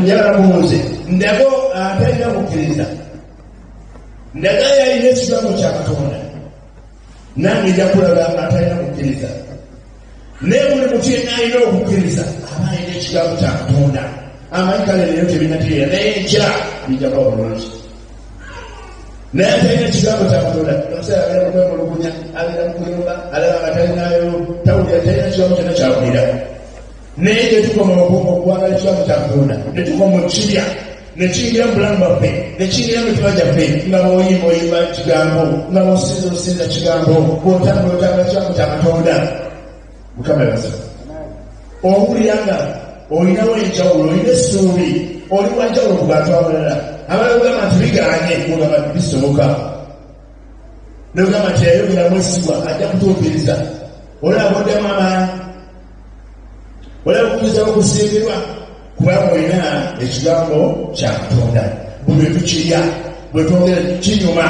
yaramuze ndago atalina kukkiriza ndaga yalina ekigambo kya Katonda nange nja kulaga atalina kukkiriza naye buli mutu yenna alina okukkiriza aba alina ekigambo kya Katonda amanyi kale leero tebinatereera naye enkya bijja kuba bulungi naye atalina ekigambo kya Katonda omusajja abeera mukwemulugunya abeera mukuyumba alaba nga talinayo tawulira talina ekigambo kyonna kyawulira naye gyetukoma okuwagala ekigambo kya Katonda ne tukoma okukirya ne kiyingira mu bulamu bwaffe ne kiyingira mu mitima gyaffe nga bw'oyimba oyimba kigambo nga bw'osinza osinza kigambo bw'otambula otambula ekigambo kya Katonda. Mukama yabasa owulira nga olinawo enjawulo olina essuubi oli wanjawulo ku bantu abalala abala ogamba nti biganye ogamba nti bisoboka nogamba nti yayogera mwesigwa ajja kutuukiriza olaba oddemu amaanyi olaba okukkiriza okusiibirwa kubanga olina ekigambo kya Katonda buli lwe tukirya bwe twogera kinyuma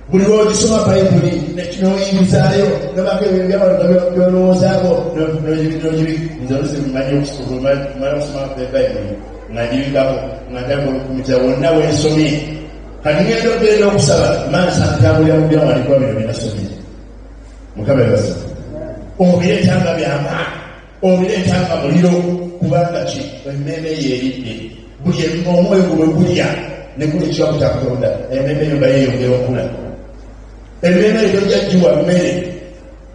buli lw'ogisoma Bayibuli n'oyingizaayo nobako byolowoozaako nzoluzimanyi okumala okusoma Bayibuli nga njibikako nga ndakolukumiza wonna weensomye kati ngenda okugenda okusaba mansa ntambulira mu byawandiikibwa bino binasomye. Mukama yabasa obireetanga byamaanyi obireetanga muliro kubanga ki emmeeme yeeridde buli omwoyo gwe gulya ne gula ekigambo kya Katonda emmeeme eyo nga yeeyongera okula emmeeme eyo tojja giwa mmere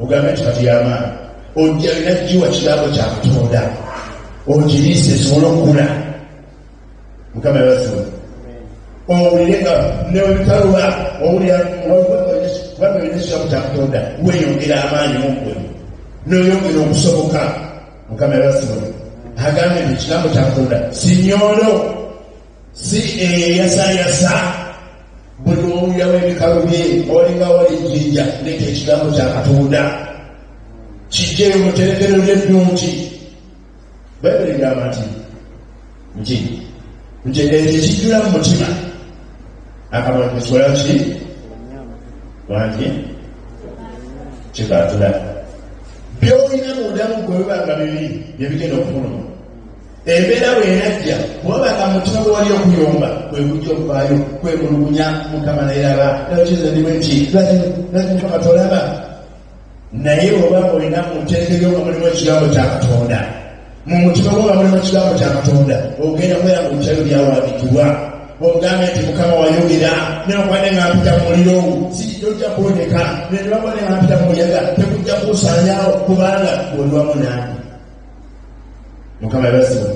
ogambe nti kati y'amaanyi ojja olina giwa kigambo kya Katonda ogiriise esobole okula. Mukama yabasa owulire nga nebikaluba owulira kubanga olina ekigambo kya Katonda weeyongera amaanyi muggwe n'oyongera okusoboka. Mukama yabasa agambye nti ekigambo kya Katonda si nyondo si eyasayasa buli owulirawo ebikalu bye olinga wali jjinja leka ekigambo kya Katonda kijjeyo mu tterekero ly'eddungi. Bayibuli egamba nti ekijjula mu mutima akamwa kisobola ki wangi kikaatula byolina mundamu gwe bibanga bibiri byebigenda okufuluma embeera bwenajja bwabanga mutima gwe wali okuyomba kwe kujja okuvaayo kwemulugunya Mukama nayeraba nakizendiwe nti lwaki Mukama tolaba naye obanga olina muteekeyo nga mulimu ekigambo kya Katonda mu mutima gwe nga mulimu ekigambo kya Katonda ogenda kwera mu bitayo byawandiikibwa ogambe nti Mukama wayogera neokwane nga mpita mu muliro sijja kwoleka nenebakwane nga mpita mu muyaga tekujja kusaanyawo kubanga oli wamu nange. Mukama yabasiba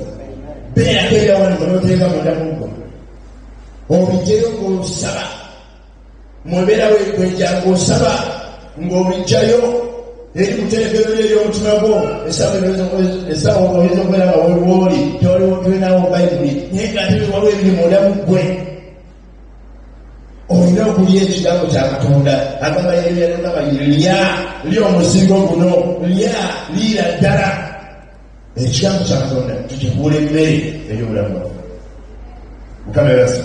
beerako ebyawandiikibwa n'oteeka munda muggo obijjayo ng'osaba mubeera wekwejja ng'osaba ng'obijjayo eri muterekero ly'omutima gwo essaawa oyinza okubeera nga woliwooli tolinawo Bayibuli naye ng'ate waliwo ebiri munda muggwe olina okulya ekigambo kya Katonda. Agamba Yeremiya lya omuzingo guno liira ddala ekigambo kya Katonda tukifuula emmere ey'obulamu bwaffe. Mukama yabasa